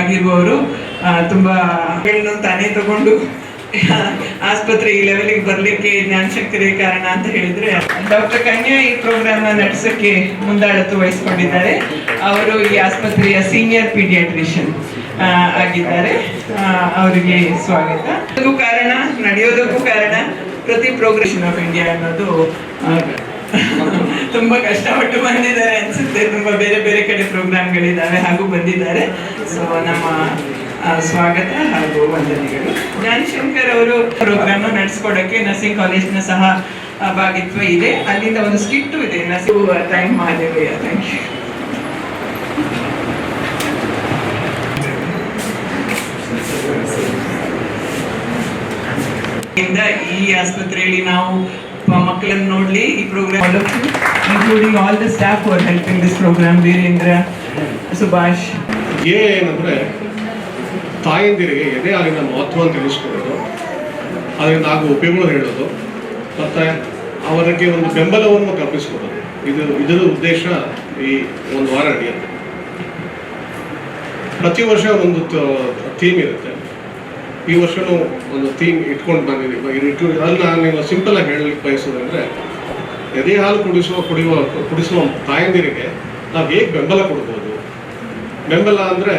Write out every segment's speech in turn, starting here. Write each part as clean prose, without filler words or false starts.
ಆಗಿರುವವರು ತುಂಬ ಹೆಣ್ಣು ತಾನೇ ತಗೊಂಡು ಆಸ್ಪತ್ರೆ ಈ ಲೆವೆಲಿಗೆ ಬರಲಿಕ್ಕೆ ಜ್ಞಾನಶಕ್ತಿರೇ ಕಾರಣ ಅಂತ ಹೇಳಿದ್ರೆ ಡಾಕ್ಟರ್ ಕನ್ಯಾ ಈ ಪ್ರೋಗ್ರಾಮ್ ನಡೆಸೋಕ್ಕೆ ಮುಂದಾಳತ್ವ ವಹಿಸ್ಕೊಂಡಿದ್ದಾರೆ. ಅವರು ಈ ಆಸ್ಪತ್ರೆಯ ಸೀನಿಯರ್ ಪೀಡಿಯಾಟ್ರಿಷಿಯನ್ ಆಗಿದ್ದಾರೆ. ಅವರಿಗೆ ಸ್ವಾಗತ. ಕಾರಣ ನಡೆಯೋದಕ್ಕೂ ಕಾರಣ ಪ್ರತಿ ಪ್ರೋಗ್ರೆಷನ್ ಆಫ್ ಇಂಡಿಯಾ ಅನ್ನೋದು ತುಂಬಾ ಕಷ್ಟಪಟ್ಟು ಬಂದಿದ್ದಾರೆ ಅನ್ಸುತ್ತೆ. ತುಂಬಾ ಬೇರೆ ಬೇರೆ ಕಡೆ ಪ್ರೋಗ್ರಾಮ್ಗಳಿದ್ದಾವೆ ಹಾಗೂ ಬಂದಿದ್ದಾರೆ. ಸೊ ನಮ್ಮ ಸ್ವಾಗತ ಹಾಗೂ ವಂದನೆಗಳು. ಜ್ಞಾನಶಂಕರ್ ಅವರು ಪ್ರೋಗ್ರಾಮ್ ನಡೆಸ್ಕೊಡಕ್ಕೆ ನರ್ಸಿಂಗ್ ಕಾಲೇಜ್ನ ಸಹ ಭಾಗಿತ್ವ ಇದೆ. ಅಲ್ಲಿಂದ ಒಂದು ಸ್ಕಿಟ್ಟು ಇದೆ. ಟೈಮ್ ಮಹಾದೇವಯ್ಯ. Thank you. ಈ ಆಸ್ಪತ್ರೆಯಲ್ಲಿ ನಾವು ಮಕ್ಕಳನ್ನು ನೋಡ್ಲಿ ಈ program including all the staff for helping this program. Veerendra, Subhash. ಏನಂದ್ರೆ ತಾಯಂದಿರಿಗೆ ಎದೆ ಹಾಲಿನ ಮಹತ್ವವನ್ನು ತಿಳಿಸ್ಕೊಡೋದು, ಅದರಿಂದ ಆಗುವ ಉಪಯೋಗಗಳು ಹೇಳೋದು, ಮತ್ತು ಅವರಿಗೆ ಒಂದು ಬೆಂಬಲವನ್ನು ಕಲ್ಪಿಸ್ಕೊಡೋದು, ಇದರ ಉದ್ದೇಶ ಈ ಒಂದು ವಾರ ನಡೆಯುತ್ತೆ. ಪ್ರತಿ ವರ್ಷ ಒಂದೊಂದು ಥೀಮ್ ಇರುತ್ತೆ. ಈ ವರ್ಷವೂ ಒಂದು ಥೀಮ್ ಇಟ್ಕೊಂಡು ಬಂದಿದ್ದೀವಿ. ಅಲ್ಲಿ ನಾನು ಸಿಂಪಲ್ ಆಗಿ ಹೇಳಲಿಕ್ಕೆ ಬಯಸೋದಂದರೆ, ಎದೆ ಹಾಲು ಕುಡಿಸುವ ತಾಯಂದಿರಿಗೆ ನಾವು ಹೇಗೆ ಬೆಂಬಲ ಕೊಡ್ಬೋದು. ಬೆಂಬಲ ಅಂದರೆ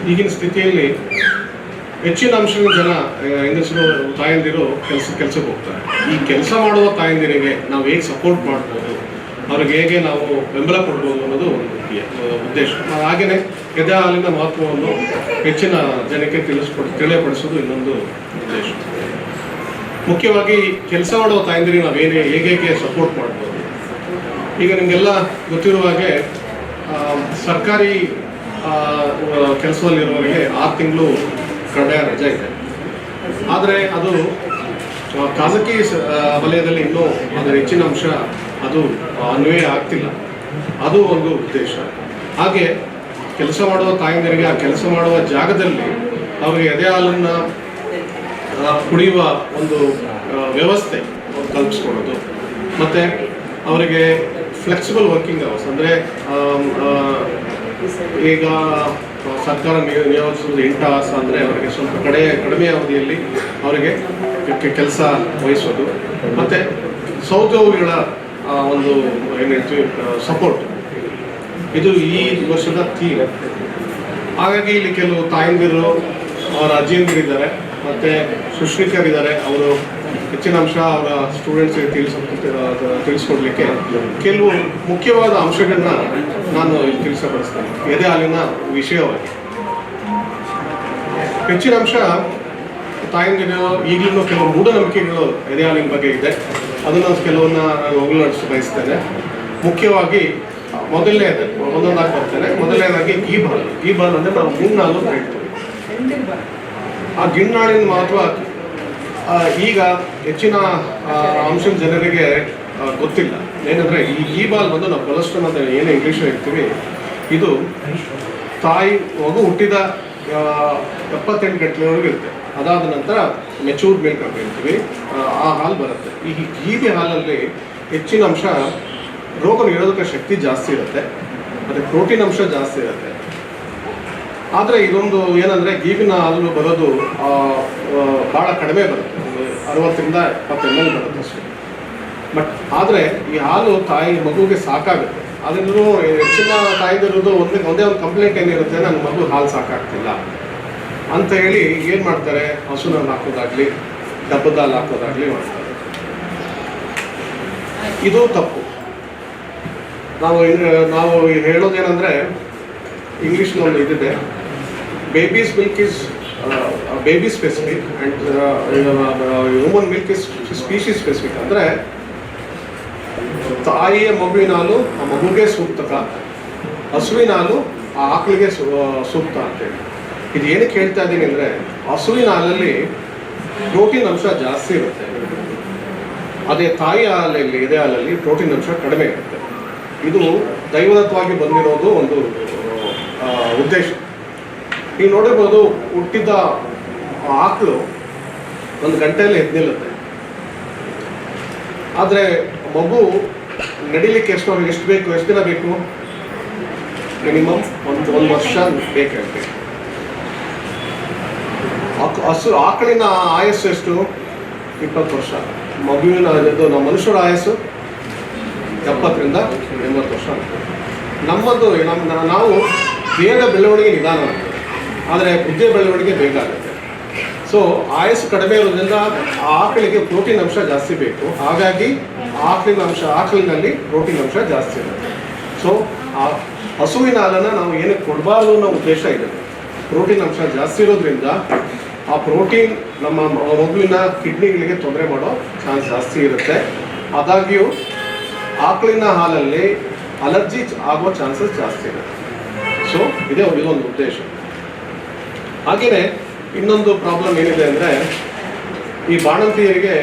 ಈಗಿನ ಸ್ಥಿತಿಯಲ್ಲಿ ಹೆಚ್ಚಿನ ಅಂಶದ ಜನ ಹೆಂಗಸರು ತಾಯಂದಿರು ಕೆಲಸಕ್ಕೆ ಹೋಗ್ತಾರೆ. ಈ ಕೆಲಸ ಮಾಡುವ ತಾಯಂದಿರಿಗೆ ನಾವು ಹೇಗೆ ಸಪೋರ್ಟ್ ಮಾಡ್ಬೋದು, ಅವ್ರಿಗೆ ಹೇಗೆ ನಾವು ಬೆಂಬಲ ಕೊಡ್ಬೋದು ಅನ್ನೋದು ಒಂದು ಉದ್ದೇಶ. ಹಾಗೆಯೇ ಎದೆ ಹಾಲಿನ ಮಹತ್ವವನ್ನು ಹೆಚ್ಚಿನ ಜನಕ್ಕೆ ತಿಳಿಯಪಡಿಸೋದು ಇನ್ನೊಂದು ಉದ್ದೇಶ. ಮುಖ್ಯವಾಗಿ ಕೆಲಸ ಮಾಡುವ ತಾಯಂದಿರಿಗೆ ನಾವು ಹೇಗೆ ಸಪೋರ್ಟ್ ಮಾಡ್ಬೋದು. ಈಗ ನಿಮಗೆಲ್ಲ ಗೊತ್ತಿರುವ ಹಾಗೆ ಸರ್ಕಾರಿ ಕೆಲಸದಲ್ಲಿರುವವರಿಗೆ 6 ತಿಂಗಳು ಕಡ್ಡಾಯ ರಜೆ ಇದೆ. ಆದರೆ ಅದು ಖಾಸಗಿ ವಲಯದಲ್ಲಿ ಇನ್ನೂ ಅದರ ಹೆಚ್ಚಿನ ಅಂಶ ಅದು ಅನ್ವಯ ಆಗ್ತಿಲ್ಲ. ಅದು ಒಂದು ಉದ್ದೇಶ. ಹಾಗೆ ಕೆಲಸ ಮಾಡುವ ತಾಯಂದಿರಿಗೆ ಆ ಕೆಲಸ ಮಾಡುವ ಜಾಗದಲ್ಲಿ ಅವರಿಗೆ ಎದೆ ಹಾಲನ್ನು ಕುಡಿಯುವ ಒಂದು ವ್ಯವಸ್ಥೆ ಕಲ್ಪಿಸ್ಕೊಡೋದು, ಮತ್ತು ಅವರಿಗೆ ಫ್ಲೆಕ್ಸಿಬಲ್ ವರ್ಕಿಂಗ್ ಅವರ್ಸ್, ಅಂದರೆ ಈಗ ಸರ್ಕಾರ ನಿಯೋಜಿಸುವುದು 8 ಅವರ್ಸ್, ಅಂದರೆ ಅವರಿಗೆ ಸ್ವಲ್ಪ ಕಡಿಮೆ ಅವಧಿಯಲ್ಲಿ ಅವರಿಗೆ ಕೆಲಸ ವಹಿಸೋದು, ಮತ್ತು ಸಹೋದ್ಯೋಗಿಗಳ ಒಂದು ಏನು ಹೇಳ್ತೀವಿ ಸಪೋರ್ಟ್, ಇದು ಈ ವರ್ಷದ ಥೀಮ್. ಹಾಗಾಗಿ ಇಲ್ಲಿ ಕೆಲವು ತಾಯಂದಿರು, ಅವರ ಅಜ್ಜಿಯಂದಿರಿದ್ದಾರೆ, ಮತ್ತು ಸುಶ್ರಿಕರಿದ್ದಾರೆ. ಅವರು ಹೆಚ್ಚಿನ ಅಂಶ ಅವರ ಸ್ಟೂಡೆಂಟ್ಸ್ಗೆ ತಿಳಿಸ್ಕೊಡ್ಲಿಕ್ಕೆ ಕೆಲವು ಮುಖ್ಯವಾದ ಅಂಶಗಳನ್ನ ನಾನು ಇಲ್ಲಿ ತಿಳಿಸಪಡಿಸ್ತೇನೆ. ಎದೆ ಹಾಲಿನ ವಿಷಯವಾಗಿ ಹೆಚ್ಚಿನ ಅಂಶ ತಾಯಂದಿರು ಈಗಲೂ ಕೆಲವು ಮೂಢನಂಬಿಕೆಗಳು ಎದೆ ಹಾಲಿನ ಬಗ್ಗೆ ಇದೆ. ಅದನ್ನು ಕೆಲವನ್ನ ನಾನು ಹೋಗಲಾಡಿಸ ಬಯಸ್ತೇನೆ. ಮುಖ್ಯವಾಗಿ ಒಂದೊಂದಾಗಿ ಬರ್ತೇನೆ. ಮೊದಲನೇದಾಗಿ ಗೀಬಾಲ್ ಅಂದರೆ ನಾವು ಗಿಣ್ಣಾಲು ಅಂತ ಹೇಳ್ತೀವಿ. ಆ ಗಿಣ್ಣಾಳಿನ ಮಹತ್ವ ಈಗ ಹೆಚ್ಚಿನ ಅಂಶದ ಜನರಿಗೆ ಗೊತ್ತಿಲ್ಲ. ಏನಂದರೆ ಈ ಗೀಬಾಲ್ ಬಂದು ನಾವು ಕೊಲೆಸ್ಟ್ರಾಲ್ ಅಂತ ಏನು ಇಂಗ್ಲೀಷ್ ಹೇಳ್ತೀವಿ, ಇದು ಮಗು ಹುಟ್ಟಿದ 78 ಗಂಟೆವರೆಗೂ ಇರುತ್ತೆ. ಅದಾದ ನಂತರ ಮೆಚೂರ್ಡ್ ಮಿಲ್ಕ್ ಅಂತ ಹೇಳ್ತೀವಿ, ಆ ಹಾಲು ಬರುತ್ತೆ. ಈ ಗೀಬೆ ಹಾಲಲ್ಲಿ ಹೆಚ್ಚಿನ ಅಂಶ ರೋಗ ನಿರೋಧಕ ಶಕ್ತಿ ಜಾಸ್ತಿ ಇರುತ್ತೆ, ಮತ್ತು ಪ್ರೋಟೀನ್ ಅಂಶ ಜಾಸ್ತಿ ಇರುತ್ತೆ. ಆದರೆ ಇದೊಂದು ಏನಂದರೆ ಗೀಬಿನ ಹಾಲು ಬರೋದು ಭಾಳ ಕಡಿಮೆ ಬರುತ್ತೆ, 60ರಿಂದ 70 ml ಬರುತ್ತೆ ಅಷ್ಟೇ. ಬಟ್ ಆದರೆ ಈ ಹಾಲು ಮಗುವಿಗೆ ಸಾಕಾಗುತ್ತೆ. ಅದರಿಂದ ಹೆಚ್ಚಿನ ತಾಯಿದಿರೋದು ಒಂದೇ ಒಂದು ಕಂಪ್ಲೇಂಟ್ ಏನಿರುತ್ತೆ, ನನ್ನ ಮಗು ಹಾಲು ಸಾಕಾಗ್ತಿಲ್ಲ ಅಂತ ಹೇಳಿ ಏನು ಮಾಡ್ತಾರೆ, ಹಸುನಲ್ಲಿ ಹಾಕೋದಾಗಲಿ ಡಬ್ಬದ ಹಾಲು ಹಾಕೋದಾಗಲಿ ಮಾಡ್ತಾರೆ. ಇದು ತಪ್ಪು. ನಾವು ಹೇಳೋದೇನೆಂದರೆ, ಇಂಗ್ಲೀಷ್ನ ಒಂದು ಇದಿದೆ, babies milk is baby specific and human milk is species specific. ಅಂದರೆ ತಾಯಿಯ ಮಗುವಿನ ಹಾಲು ಆ ಮಗುಗೆ ಸೂಕ್ತ, ಹಸುವಿನ ಹಾಲು ಆ ಆಕಳಿಗೆ ಸೂಕ್ತ ಅಂತೇಳಿ. ಇದು ಏನಕ್ಕೆ ಹೇಳ್ತಾ ಇದ್ದೀನಿ ಅಂದರೆ, ಹಸುವಿನ ಹಾಲಲ್ಲಿ ಪ್ರೋಟೀನ್ ಅಂಶ ಜಾಸ್ತಿ ಇರುತ್ತೆ, ಅದೇ ತಾಯಿ ಹಾಲಲ್ಲಿ ಎದೆ ಹಾಲಲ್ಲಿ ಪ್ರೋಟೀನ್ ಅಂಶ ಕಡಿಮೆ ಇರುತ್ತೆ. ಇದು ದೈವದತ್ತವಾಗಿ ಬಂದಿರೋದು ಒಂದು ಉದ್ದೇಶ. ನೀವು ನೋಡಿರ್ಬೋದು, ಹುಟ್ಟಿದ ಆಕಳು 1 ಗಂಟೆಯಲ್ಲಿ ಎದ್ದು ನಿಲ್ಲುತ್ತೆ. ಆದರೆ ಮಗು ನಡಿಲಿಕ್ಕೆ ಎಷ್ಟು ದಿನ ಬೇಕು? ಮಿನಿಮಮ್ ಒಂದು ವರ್ಷ ಬೇಕಾಗುತ್ತೆ. ಆಕಳಿನ ಆಯಸ್ಸು ಎಷ್ಟು? 20 ವರ್ಷ. ಮಗುವಿನ ನಮ್ಮ ಮನುಷ್ಯರ ಆಯಸ್ಸು 70ರಿಂದ 80 ವರ್ಷ ಆಗುತ್ತೆ. ನಮ್ಮದು ನಾವು ದೇಹದ ಬೆಳವಣಿಗೆ ನಿಧಾನ ಆಗುತ್ತೆ, ಆದರೆ ಬುದ್ಧಿಯ ಬೆಳವಣಿಗೆ ಬೇಗ ಆಗುತ್ತೆ. ಸೊ ಆಯಸ್ಸು ಕಡಿಮೆ ಇರೋದ್ರಿಂದ ಆಕಳಿಗೆ ಪ್ರೋಟೀನ್ ಅಂಶ ಜಾಸ್ತಿ ಬೇಕು. ಹಾಗಾಗಿ ಆಕಳಿನಲ್ಲಿ ಪ್ರೋಟೀನ್ ಅಂಶ ಜಾಸ್ತಿ ಇರುತ್ತೆ. ಸೊ ಆ ಹಸುವಿನ ಹಾಲನ್ನು ನಾವು ಏನಕ್ಕೆ ಕೊಡಬಾರ್ದು ಅನ್ನೋ ಉದ್ದೇಶ ಇದೆ. ಪ್ರೋಟೀನ್ ಅಂಶ ಜಾಸ್ತಿ ಇರೋದ್ರಿಂದ ಆ ಪ್ರೋಟೀನ್ ನಮ್ಮ ಮಗುವಿನ ಕಿಡ್ನಿಗಳಿಗೆ ತೊಂದರೆ ಮಾಡೋ ಚಾನ್ಸ್ ಜಾಸ್ತಿ ಇರುತ್ತೆ. ಆದಾಗ್ಯೂ ಆಕಳಿನ ಹಾಲಲ್ಲಿ ಅಲರ್ಜಿ ಆಗೋ ಚಾನ್ಸಸ್ ಜಾಸ್ತಿ ಇರುತ್ತೆ. ಸೊ ಇದೊಂದು ಉದ್ದೇಶ. ಹಾಗೆಯೇ ಇನ್ನೊಂದು ಪ್ರಾಬ್ಲಮ್ ಏನಿದೆ ಅಂದರೆ, ಈ ಬಾಣಂತಿಯರಿಗೆ